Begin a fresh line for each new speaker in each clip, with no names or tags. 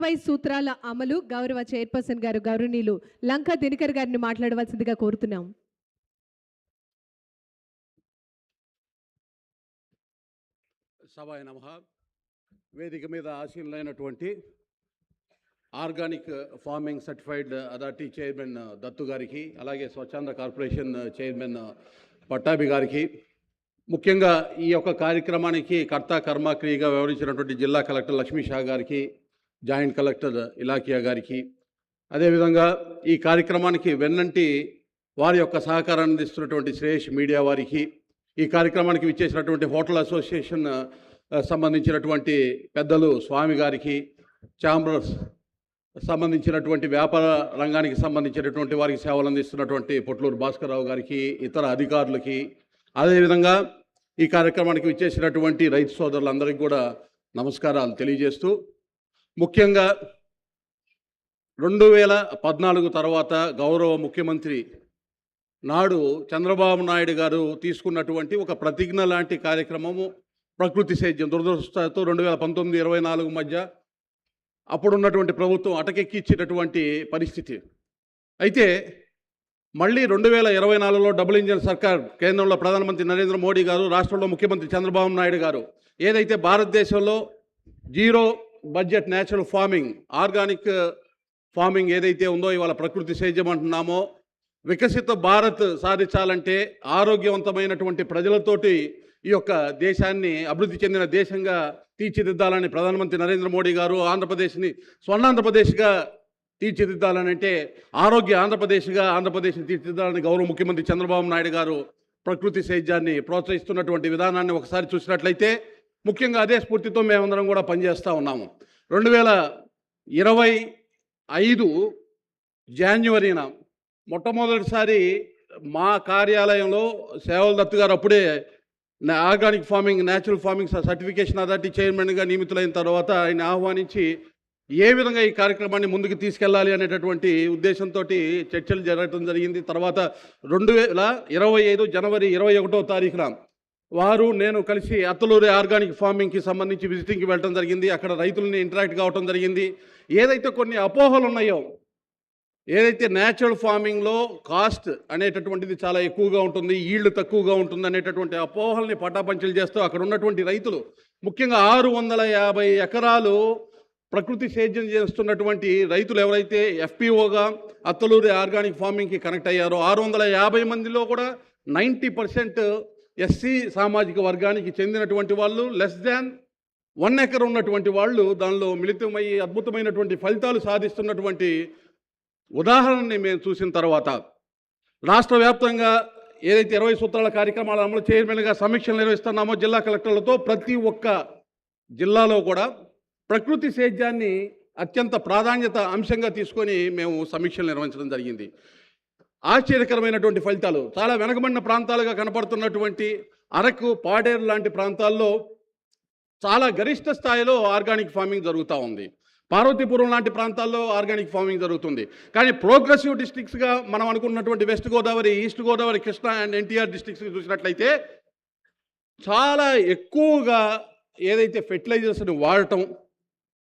పై సూత్రాల అమలు గౌరవ చైర్పర్సన్ గారు గౌరవనీయులు లంకా దినకర్ గారిని మాట్లాడవలసిందిగా కోరుతున్నాం.
సభాయ నమః. వేదిక మీద ఆశీనులైనటువంటి organic farming certified authority chairman Dattu గారికి, అలాగే స్వచ్ఛంద కార్పొరేషన్ చైర్మన్ పట్టాభి గారికి, ముఖ్యంగా ఈ యొక్క కార్యక్రమానికి కర్త కర్మక్రియగా వ్యవహరించినటువంటి జిల్లా కలెక్టర్ లక్ష్మీ షా గారికి, జాయింట్ కలెక్టర్ ఇలాకియా గారికి, అదేవిధంగా ఈ కార్యక్రమానికి వెన్నంటి వారి యొక్క సహకారాన్ని అందిస్తున్నటువంటి శ్రేష్ మీడియా వారికి, ఈ కార్యక్రమానికి విచ్చేసినటువంటి హోటల్ అసోసియేషన్ సంబంధించినటువంటి పెద్దలు స్వామి గారికి, ఛాంబర్స్ సంబంధించినటువంటి వ్యాపార రంగానికి సంబంధించినటువంటి వారికి సేవలు అందిస్తున్నటువంటి పొట్లూరు భాస్కర్రావు గారికి, ఇతర అధికారులకి, అదేవిధంగా ఈ కార్యక్రమానికి విచ్చేసినటువంటి రైతు సోదరులందరికీ కూడా నమస్కారాలు తెలియజేస్తూ, ముఖ్యంగా 2014 తర్వాత గౌరవ ముఖ్యమంత్రి నాడు చంద్రబాబు నాయుడు గారు తీసుకున్నటువంటి ఒక ప్రతిజ్ఞ లాంటి కార్యక్రమము ప్రకృతి సేద్యం. దురదృష్టంతో 2019-24 మధ్య అప్పుడున్నటువంటి ప్రభుత్వం అటకెక్కిచ్చినటువంటి పరిస్థితి. అయితే మళ్ళీ 2024లో డబుల్ ఇంజన్ సర్కార్, కేంద్రంలో ప్రధానమంత్రి నరేంద్ర మోడీ గారు, రాష్ట్రంలో ముఖ్యమంత్రి చంద్రబాబు నాయుడు గారు ఏదైతే భారతదేశంలో zero budget natural farming, organic farming ఏదైతే ఉందో, ఇవాళ ప్రకృతి సేద్యం అంటున్నామో, వికసిత భారత్ సాధించాలంటే ఆరోగ్యవంతమైనటువంటి ప్రజలతోటి ఈ యొక్క దేశాన్ని అభివృద్ధి చెందిన దేశంగా తీర్చిదిద్దాలని ప్రధానమంత్రి నరేంద్ర మోడీ గారు ఆంధ్రప్రదేశ్ని స్వర్ణాంధ్రప్రదేశ్గా తీర్చిదిద్దాలని, అంటే ఆంధ్రప్రదేశ్ని తీర్చిదిద్దాలని గౌరవ ముఖ్యమంత్రి చంద్రబాబు నాయుడు గారు ప్రకృతి సేద్యాన్ని ప్రోత్సహిస్తున్నటువంటి విధానాన్ని ఒకసారి చూసినట్లయితే, ముఖ్యంగా అదే స్ఫూర్తితో మేమందరం కూడా పనిచేస్తూ ఉన్నాము. 2025 జనవరిన మొట్టమొదటిసారి మా కార్యాలయంలో సేవల దత్తు గారు అప్పుడే organic farming, natural farming certification authority చైర్మన్గా నియమితులైన తర్వాత ఆయన ఆహ్వానించి ఏ విధంగా ఈ కార్యక్రమాన్ని ముందుకు తీసుకెళ్లాలి అనేటటువంటి ఉద్దేశంతో చర్చలు జరగడం జరిగింది. తర్వాత 2025 జనవరి 21వ తారీఖున వారు, నేను కలిసి అత్తలూరి ఆర్గానిక్ ఫార్మింగ్కి సంబంధించి విజిటింగ్కి వెళ్ళడం జరిగింది. అక్కడ రైతులని ఇంటరాక్ట్ కావడం జరిగింది. ఏదైతే కొన్ని అపోహలు ఉన్నాయో, ఏదైతే న్యాచురల్ ఫార్మింగ్లో కాస్ట్ అనేటటువంటిది చాలా ఎక్కువగా ఉంటుంది, ఈల్డ్ తక్కువగా ఉంటుంది అనేటటువంటి అపోహల్ని పటాపంచలు చేస్తూ అక్కడ ఉన్నటువంటి రైతులు, ముఖ్యంగా 650 ఎకరాలు ప్రకృతి సేద్యం చేస్తున్నటువంటి రైతులు ఎవరైతే ఎఫ్పిఓగా అత్తలూరి ఆర్గానిక్ ఫార్మింగ్కి కనెక్ట్ అయ్యారో, 650 మందిలో కూడా 90% ఎస్సీ సామాజిక వర్గానికి చెందినటువంటి వాళ్ళు, లెస్ దాన్ 1 ఎకర్ ఉన్నటువంటి వాళ్ళు దానిలో మిళితమయ్యి అద్భుతమైనటువంటి ఫలితాలు సాధిస్తున్నటువంటి ఉదాహరణని మేము చూసిన తర్వాత, రాష్ట్ర వ్యాప్తంగా ఏదైతే 20 సూత్రాల కార్యక్రమాల అమలు చైర్మన్గా సమీక్షలు నిర్వహిస్తున్నామో జిల్లా కలెక్టర్లతో, ప్రతి ఒక్క జిల్లాలో కూడా ప్రకృతి సేద్యాన్ని అత్యంత ప్రాధాన్యత అంశంగా తీసుకొని మేము సమీక్షలు నిర్వహించడం జరిగింది. ఆశ్చర్యకరమైనటువంటి ఫలితాలు, చాలా వెనకబడిన ప్రాంతాలుగా కనపడుతున్నటువంటి అరకు, పాడేరు లాంటి ప్రాంతాల్లో చాలా గరిష్ట స్థాయిలో ఆర్గానిక్ ఫార్మింగ్ జరుగుతూ ఉంది. పార్వతీపురం లాంటి ప్రాంతాల్లో ఆర్గానిక్ ఫార్మింగ్ జరుగుతుంది. కానీ ప్రోగ్రెసివ్ డిస్ట్రిక్ట్స్గా మనం అనుకున్నటువంటి west Godavari, east Godavari, Krishna and NTR డిస్ట్రిక్ట్స్కి చూసినట్లయితే చాలా ఎక్కువగా ఏదైతే ఫెర్టిలైజర్స్ని వాడటం,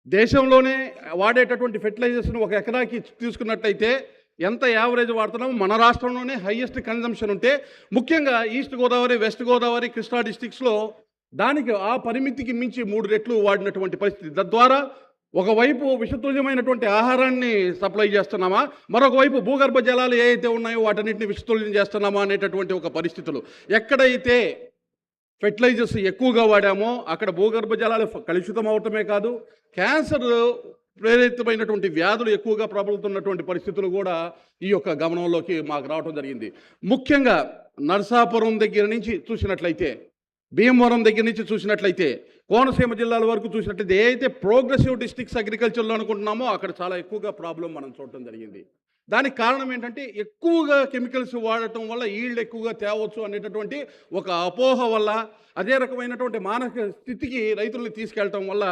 దేశంలోనే వాడేటటువంటి ఫెర్టిలైజర్స్ని ఒక ఎకరాకి తీసుకున్నట్లయితే ఎంత యావరేజ్ వాడుతున్నామో మన రాష్ట్రంలోనే హైయెస్ట్ కన్జంప్షన్ ఉంటే, ముఖ్యంగా ఈస్ట్ గోదావరి, వెస్ట్ గోదావరి, కృష్ణా డిస్ట్రిక్ట్స్లో దానికి ఆ పరిమితికి మించి 3 రెట్లు వాడినటువంటి పరిస్థితి. తద్వారా ఒకవైపు విషతుల్యమైనటువంటి ఆహారాన్ని సప్లై చేస్తున్నామా, మరొక వైపు భూగర్భ జలాలు ఏవైతే ఉన్నాయో వాటన్నిటిని విషతుల్యం చేస్తున్నామా అనేటటువంటి ఒక పరిస్థితులు. ఎక్కడైతే ఫెర్టిలైజర్స్ ఎక్కువగా వాడామో అక్కడ భూగర్భ జలాలు కలుషితం అవటమే కాదు, క్యాన్సర్ ప్రేరితమైనటువంటి వ్యాధులు ఎక్కువగా ప్రబలుతున్నటువంటి పరిస్థితులు కూడా ఈ యొక్క గమనంలోకి మాకు రావడం జరిగింది. ముఖ్యంగా నరసాపురం దగ్గర నుంచి చూసినట్లయితే, భీమవరం దగ్గర నుంచి చూసినట్లయితే, కోనసీమ జిల్లాల వరకు చూసినట్లయితే, ఏదైతే ప్రోగ్రెసివ్ డిస్ట్రిక్ట్స్ అగ్రికల్చర్లో అనుకుంటున్నామో అక్కడ చాలా ఎక్కువగా ప్రాబ్లం మనం చూడటం జరిగింది. దానికి కారణం ఏంటంటే, ఎక్కువగా కెమికల్స్ వాడటం వల్ల ఈల్డ్ ఎక్కువగా తేవచ్చు అనేటటువంటి ఒక అపోహ వల్ల, అదే రకమైనటువంటి మానసిక స్థితికి రైతుల్ని తీసుకెళ్ళటం వల్ల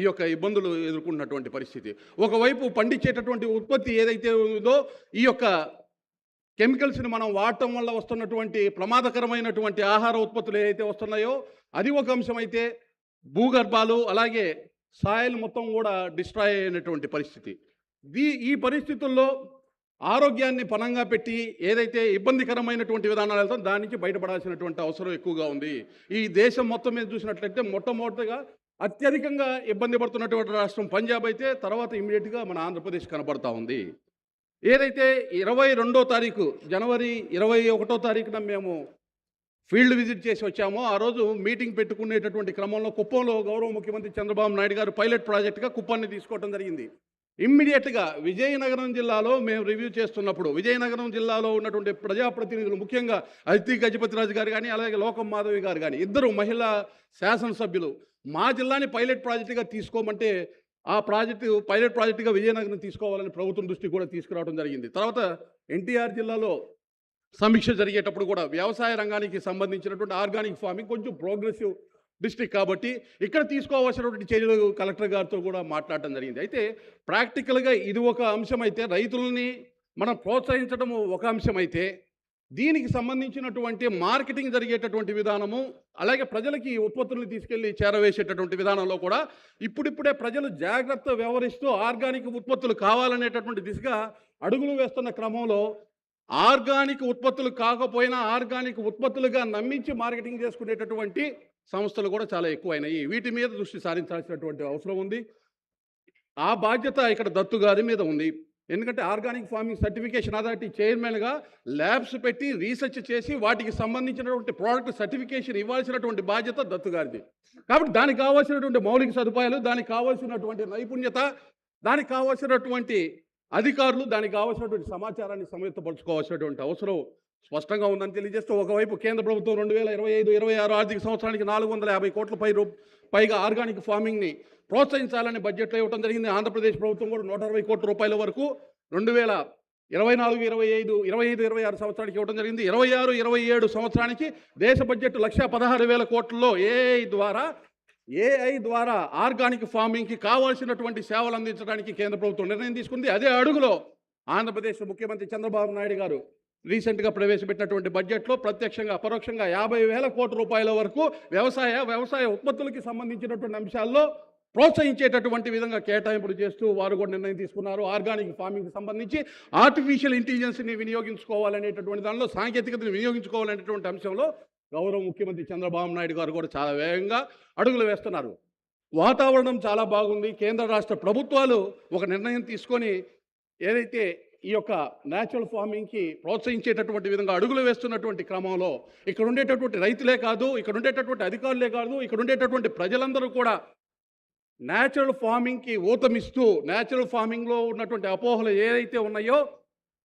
ఈ యొక్క ఇబ్బందులు ఎదుర్కొన్నటువంటి పరిస్థితి. ఒకవైపు పండించేటటువంటి ఉత్పత్తి ఏదైతే ఉందో, ఈ యొక్క కెమికల్స్ని మనం వాడటం వల్ల వస్తున్నటువంటి ప్రమాదకరమైనటువంటి ఆహార ఉత్పత్తులు ఏవైతే వస్తున్నాయో అది ఒక అంశం అయితే, భూగర్భాలు అలాగే సాయిల్ మొత్తం కూడా డిస్ట్రాయ్ అయినటువంటి పరిస్థితి. ఈ పరిస్థితుల్లో ఆరోగ్యాన్ని పణంగా పెట్టి ఏదైతే ఇబ్బందికరమైనటువంటి విధానాలు వెళ్తాం దాని నుంచి బయటపడాల్సినటువంటి అవసరం ఎక్కువగా ఉంది. ఈ దేశం మొత్తం మీద చూసినట్లయితే మొట్టమొదటిగా అత్యధికంగా ఇబ్బంది పడుతున్నటువంటి రాష్ట్రం పంజాబ్ అయితే, తర్వాత ఇమ్మీడియట్గా మన ఆంధ్రప్రదేశ్ కనపడతా ఉంది. ఏదైతే 22వ తారీఖు జనవరి 21వ తారీఖున మేము ఫీల్డ్ విజిట్ చేసి వచ్చామో, ఆ రోజు మీటింగ్ పెట్టుకునేటటువంటి క్రమంలో కుప్పంలో గౌరవ ముఖ్యమంత్రి చంద్రబాబు నాయుడు గారు పైలట్ ప్రాజెక్టుగా కుప్పాన్ని తీసుకోవడం జరిగింది. ఇమ్మీడియట్గా విజయనగరం జిల్లాలో మేము రివ్యూ చేస్తున్నప్పుడు విజయనగరం జిల్లాలో ఉన్నటువంటి ప్రజాప్రతినిధులు, ముఖ్యంగా అతిథి గజపతిరాజు గారు కానీ, అలాగే లోకం మాధవి గారు కానీ, ఇద్దరు మహిళా శాసనసభ్యులు మా జిల్లాని పైలట్ ప్రాజెక్టుగా తీసుకోమంటే ఆ పైలట్ ప్రాజెక్టుగా విజయనగరం తీసుకోవాలని ప్రభుత్వం దృష్టికి కూడా తీసుకురావడం జరిగింది. తర్వాత ఎన్టీఆర్ జిల్లాలో సమీక్ష జరిగేటప్పుడు కూడా వ్యవసాయ రంగానికి సంబంధించినటువంటి ఆర్గానిక్ ఫార్మింగ్ కొంచెం ప్రోగ్రెసివ్ డిస్ట్రిక్ట్ కాబట్టి ఇక్కడ తీసుకోవాల్సినటువంటి చర్యలు కలెక్టర్ గారితో కూడా మాట్లాడటం జరిగింది. అయితే ప్రాక్టికల్గా ఇది ఒక అంశం అయితే, రైతులని మనం ప్రోత్సహించడం ఒక అంశం అయితే, దీనికి సంబంధించినటువంటి మార్కెటింగ్ జరిగేటటువంటి విధానము, అలాగే ప్రజలకి ఉత్పత్తులను తీసుకెళ్ళి చేరవేసేటటువంటి విధానంలో కూడా ఇప్పుడిప్పుడే ప్రజలు జాగ్రత్త వ్యవహరిస్తూ ఆర్గానిక్ ఉత్పత్తులు కావాలనేటటువంటి దిశగా అడుగులు వేస్తున్న క్రమంలో ఆర్గానిక్ ఉత్పత్తులు కాకపోయినా ఆర్గానిక్ ఉత్పత్తులుగా నమ్మించి మార్కెటింగ్ చేసుకునేటటువంటి సంస్థలు కూడా చాలా ఎక్కువైనాయి. వీటి మీద దృష్టి సారించాల్సినటువంటి అవసరం ఉంది. ఆ బాధ్యత ఇక్కడ దత్తు గారి మీద ఉంది. ఎందుకంటే ఆర్గానిక్ ఫార్మింగ్ సర్టిఫికేషన్ అథారిటీ చైర్మన్గా ల్యాబ్స్ పెట్టి రీసెర్చ్ చేసి వాటికి సంబంధించినటువంటి ప్రోడక్ట్ సర్టిఫికేషన్ ఇవ్వాల్సినటువంటి బాధ్యత దత్తు గారిది. కాబట్టి దానికి కావాల్సినటువంటి మౌలిక సదుపాయాలు, దానికి కావాల్సినటువంటి నైపుణ్యత, దానికి కావాల్సినటువంటి అధికారులు, దానికి కావాల్సినటువంటి సమాచారాన్ని సమయుత్తపరచుకోవాల్సినటువంటి అవసరం స్పష్టంగా ఉందని తెలియజేస్తూ, ఒకవైపు కేంద్ర ప్రభుత్వం 2025-26 ఆర్థిక సంవత్సరానికి 450 కోట్ల పైగా ఆర్గానిక్ ఫార్మింగ్ని ప్రోత్సహించాలని బడ్జెట్లో ఇవ్వడం జరిగింది. ఆంధ్రప్రదేశ్ ప్రభుత్వం కూడా 160 కోట్ల రూపాయల వరకు 2024-25-26 సంవత్సరానికి ఇవ్వడం జరిగింది. 26-27 సంవత్సరానికి దేశ బడ్జెట్ 1,16,000 కోట్లలో ఏఐ ద్వారా ఆర్గానిక్ ఫార్మింగ్కి కావాల్సినటువంటి సేవలు అందించడానికి కేంద్ర ప్రభుత్వం నిర్ణయం తీసుకుంది. అదే అడుగులో ఆంధ్రప్రదేశ్ ముఖ్యమంత్రి చంద్రబాబు నాయుడు గారు రీసెంట్గా ప్రవేశపెట్టినటువంటి బడ్జెట్లో ప్రత్యక్షంగా అపరోక్షంగా 50,000 కోట్ల రూపాయల వరకు వ్యవసాయ ఉత్పత్తులకి సంబంధించినటువంటి అంశాల్లో ప్రోత్సహించేటటువంటి విధంగా కేటాయింపులు చేస్తూ వారు కూడా నిర్ణయం తీసుకున్నారు. ఆర్గానిక్ ఫార్మింగ్కి సంబంధించి ఆర్టిఫిషియల్ ఇంటెలిజెన్స్ని వినియోగించుకోవాలనేటటువంటి దానిలో, సాంకేతికతను వినియోగించుకోవాలనేటువంటి అంశంలో గౌరవ ముఖ్యమంత్రి చంద్రబాబు నాయుడు గారు కూడా చాలా వేగంగా అడుగులు వేస్తున్నారు. వాతావరణం చాలా బాగుంది. కేంద్ర రాష్ట్ర ప్రభుత్వాలు ఒక నిర్ణయం తీసుకొని ఏదైతే ఈ యొక్క న్యాచురల్ ఫార్మింగ్కి ప్రోత్సహించేటటువంటి విధంగా అడుగులు వేస్తున్నటువంటి క్రమంలో ఇక్కడ ఉండేటటువంటి రైతులే కాదు, ఇక్కడ ఉండేటటువంటి అధికారులే కాదు, ఇక్కడ ఉండేటటువంటి ప్రజలందరూ కూడా న్యాచురల్ ఫార్మింగ్కి ఊతమిస్తూ, న్యాచురల్ ఫార్మింగ్లో ఉన్నటువంటి అపోహలు ఏదైతే ఉన్నాయో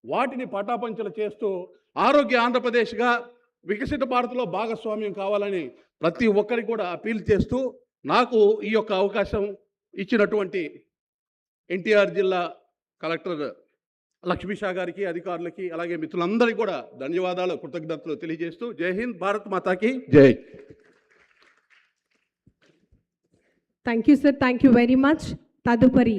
వాటిని పటాపంచలు చేస్తూ ఆరోగ్య ఆంధ్రప్రదేశ్గా వికసిత భారత్లో భాగస్వామ్యం కావాలని ప్రతి ఒక్కరికి కూడా అపీల్ చేస్తూ, నాకు ఈ యొక్క అవకాశం ఇచ్చినటువంటి ఎన్టీఆర్ జిల్లా కలెక్టర్ లక్ష్మీషా గారికి, అధికారులకి, అలాగే మిత్రులందరికీ కూడా ధన్యవాదాలు, కృతజ్ఞతలు తెలియజేస్తూ, జై హింద్, భారత్ మాతాకి జై.
Thank you sir, thank you very much. తదుపరి